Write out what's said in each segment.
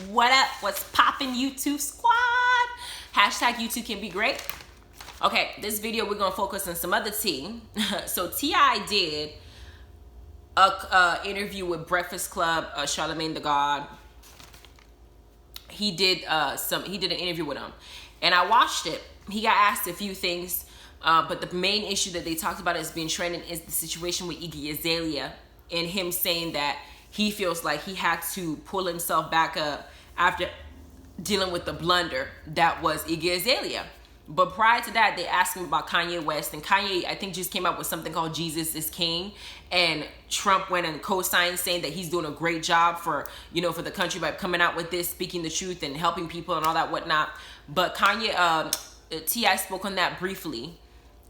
What up? What's poppin', YouTube squad? Hashtag YouTube can be great. Okay, this video we're gonna focus on some other tea. So T.I. did a interview with Breakfast Club, Charlemagne the God. He did an interview with him, and I watched it. He got asked a few things, but the main issue that they talked about as being trending is the situation with Iggy Azalea, and him saying that he feels like he had to pull himself back up after dealing with the blunder that was Iggy Azalea. But prior to that, they asked him about Kanye West, and Kanye, I think, just came up with something called Jesus is King, and Trump went and co-signed, saying that he's doing a great job for the country by coming out with this, speaking the truth and helping people and all that whatnot. But Kanye, T.I. spoke on that briefly,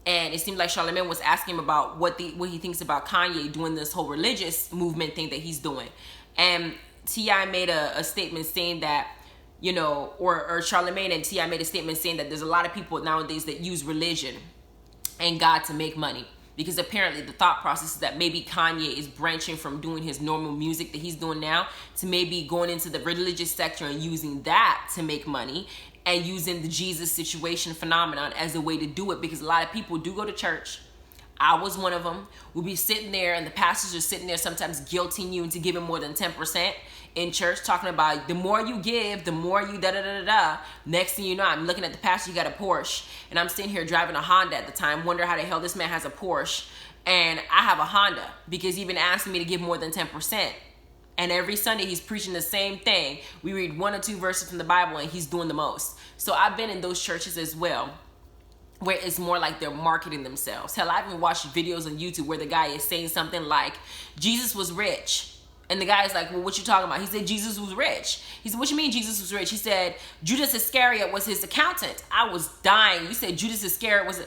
and it seemed like Charlemagne was asking him about what he thinks about Kanye doing this whole religious movement thing that he's doing, and T.I. made a statement saying that, or Charlemagne and T.I. made a statement saying that there's a lot of people nowadays that use religion and God to make money, because apparently the thought process is that maybe Kanye is branching from doing his normal music that he's doing now to maybe going into the religious sector and using that to make money, and using the Jesus situation phenomenon as a way to do it, because a lot of people do go to church. I was one of them. We'll be sitting there, and the pastors are sitting there sometimes guilting you into giving more than 10% in church, talking about the more you give, the more you da-da-da-da-da. Next thing you know, I'm looking at the pastor, you got a Porsche, and I'm sitting here driving a Honda at the time, wonder how the hell this man has a Porsche, and I have a Honda, because he's been asking me to give more than 10%. And every Sunday he's preaching the same thing. We read 1 or 2 verses from the Bible, and he's doing the most. So I've been in those churches as well, where it's more like they're marketing themselves. Hell, I even watched videos on YouTube where the guy is saying something like, Jesus was rich. And the guy's like, well, what you talking about? He said, Jesus was rich. He said, what you mean Jesus was rich? He said, Judas Iscariot was his accountant. I was dying. You said Judas Iscariot was...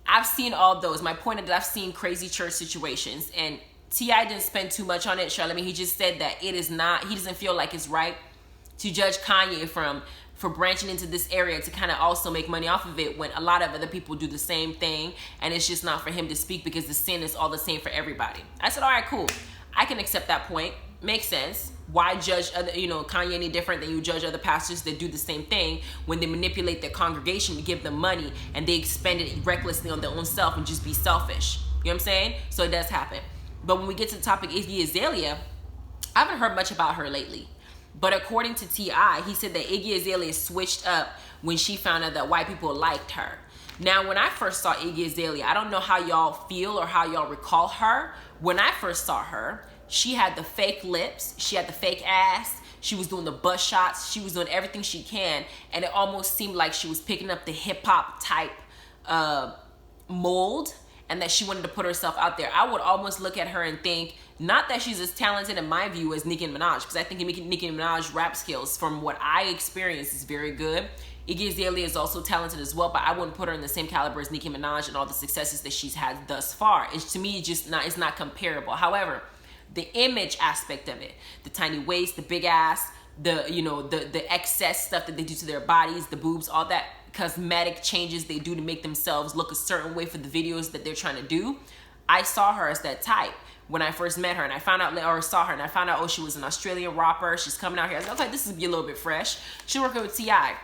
I've seen all those. My point is that I've seen crazy church situations, and T.I. didn't spend too much on it, Charlemagne. He just said that it is not, he doesn't feel like it's right to judge Kanye for branching into this area to kind of also make money off of it, when a lot of other people do the same thing, and it's just not for him to speak because the sin is all the same for everybody. I said, all right, cool. I can accept that point. Makes sense. Why judge other, Kanye any different than you judge other pastors that do the same thing when they manipulate their congregation to give them money and they expend it recklessly on their own self and just be selfish. You know what I'm saying? So it does happen. But when we get to the topic Iggy Azalea, I haven't heard much about her lately. But according to T.I., he said that Iggy Azalea switched up when she found out that white people liked her. Now, when I first saw Iggy Azalea, I don't know how y'all feel or how y'all recall her. When I first saw her, she had the fake lips, she had the fake ass, she was doing the butt shots, she was doing everything she can, and it almost seemed like she was picking up the hip-hop type mold, and that she wanted to put herself out there. I would almost look at her and think, not that she's as talented in my view as Nicki Minaj, because I think Nicki Minaj's rap skills, from what I experienced, is very good. Iggy Azalea is also talented as well, but I wouldn't put her in the same caliber as Nicki Minaj and all the successes that she's had thus far. It's, to me, it's not comparable. However, the image aspect of it, the tiny waist, the big ass, the excess stuff that they do to their bodies, the boobs, all that cosmetic changes they do to make themselves look a certain way for the videos that they're trying to do. I saw her as that type when I first met her, and I found out, or saw her, and I found out, oh, she was an Australian rapper. She's coming out here. I was like, okay, this is be a little bit fresh. She's working with T.I.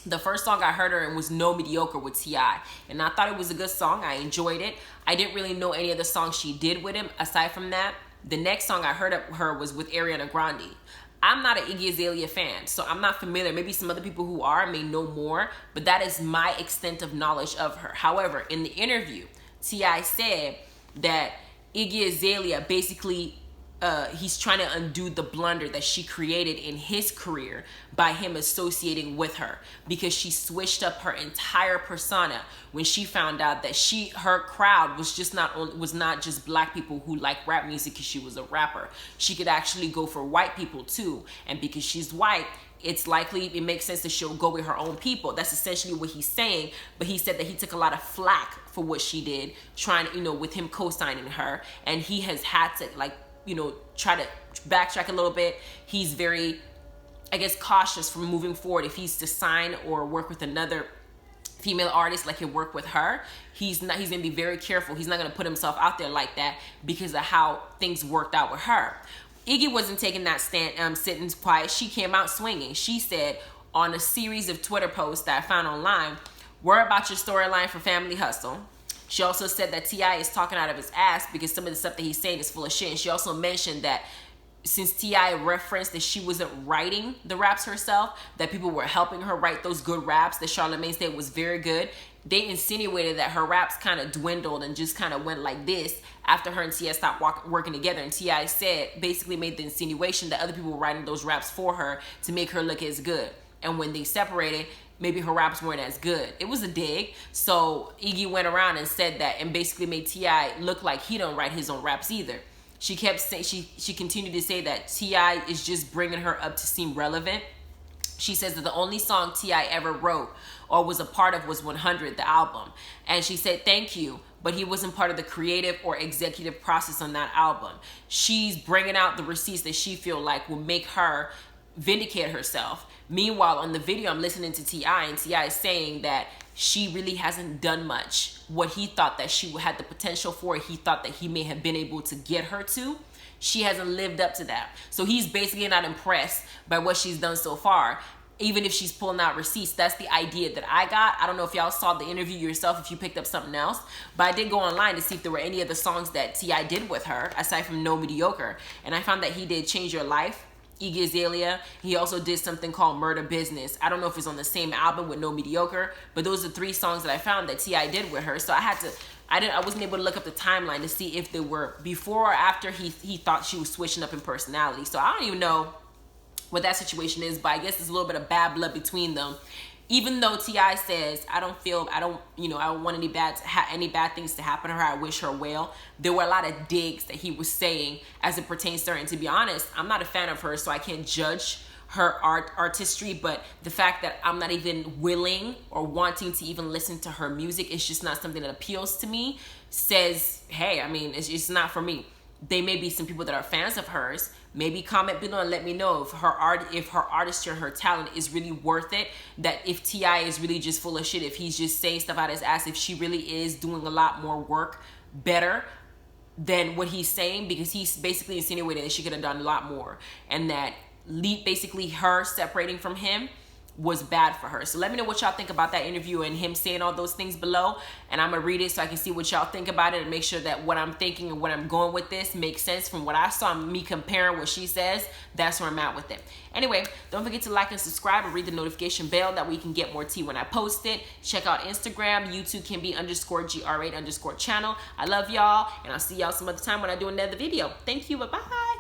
The first song I heard her in was No Mediocre with T.I. And I thought it was a good song. I enjoyed it. I didn't really know any of the songs she did with him aside from that. The next song I heard of her was with Ariana Grande. I'm not an Iggy Azalea fan, so I'm not familiar. Maybe some other people who are may know more, but that is my extent of knowledge of her. However, in the interview, T.I. said that Iggy Azalea basically, he's trying to undo the blunder that she created in his career by him associating with her, because she switched up her entire persona when she found out that her crowd was not just black people who like rap music because she was a rapper. She could actually go for white people too, and because she's white, it's likely it makes sense that she'll go with her own people. That's essentially what he's saying. But he said that he took a lot of flack for what she did, trying, with him co-signing her, and he has had to try to backtrack a little bit. He's very, I guess, cautious from moving forward. If he's to sign or work with another female artist like he'll work with her, he's gonna be very careful. He's not gonna put himself out there like that because of how things worked out with her. Iggy wasn't taking that stand, sitting quiet. She came out swinging. She said on a series of Twitter posts that I found online, "Worry about your storyline for Family Hustle." She also said that T.I. is talking out of his ass because some of the stuff that he's saying is full of shit. And she also mentioned that since T.I. referenced that she wasn't writing the raps herself, that people were helping her write those good raps that Charlamagne said was very good. They insinuated that her raps kind of dwindled and just kind of went like this after her and T.I. stopped working together. And T.I. said, basically made the insinuation that other people were writing those raps for her to make her look as good. And when they separated, maybe her raps weren't as good. It was a dig. So Iggy went around and said that and basically made T.I. look like he don't write his own raps either. She kept saying, she continued to say that T.I. is just bringing her up to seem relevant. She says that the only song T.I. ever wrote or was a part of was 100, the album. And she said, thank you, but he wasn't part of the creative or executive process on that album. She's bringing out the receipts that she feel like will make her vindicate herself. Meanwhile, on the video, I'm listening to T.I. and T.I. is saying that she really hasn't done much. What he thought that she had the potential for, he thought that he may have been able to get her to, she hasn't lived up to that. So he's basically not impressed by what she's done so far, even if she's pulling out receipts. That's the idea that I got. I don't know if y'all saw the interview yourself, if you picked up something else, but I did go online to see if there were any other songs that T.I. did with her, aside from No Mediocre. And I found that he did Change Your Life, Iggy Azalea. He also did something called Murder Business. I don't know if it's on the same album with No Mediocre, but those are 3 songs that I found that T.I. did with her. So I wasn't able to look up the timeline to see if they were before or after he thought she was switching up in personality. So I don't even know what that situation is, but I guess there's a little bit of bad blood between them. Even though T.I. says, I don't want any bad things to happen to her. I wish her well. There were a lot of digs that he was saying as it pertains to her. And to be honest, I'm not a fan of her, so I can't judge her artistry. But the fact that I'm not even willing or wanting to even listen to her music, it's just not something that appeals to me, says, hey, I mean, it's not for me. They may be some people that are fans of hers. Maybe comment below and let me know if her artistry or her talent is really worth it. That if T.I. is really just full of shit, if he's just saying stuff out his ass, if she really is doing a lot more work better than what he's saying, because he's basically insinuating that she could have done a lot more, and that basically her separating from him was bad for her. So let me know what y'all think about that interview and him saying all those things below, and I'm gonna read it so I can see what y'all think about it and make sure that what I'm thinking and what I'm going with this makes sense from what I saw, me comparing what she says. That's where I'm at with it. Anyway, don't forget to like and subscribe and read the notification bell, that way you can get more tea when I post it. Check out Instagram, YouTube can be _GR8_channel. I love y'all, and I'll see y'all some other time when I do another video. Thank you, bye-bye.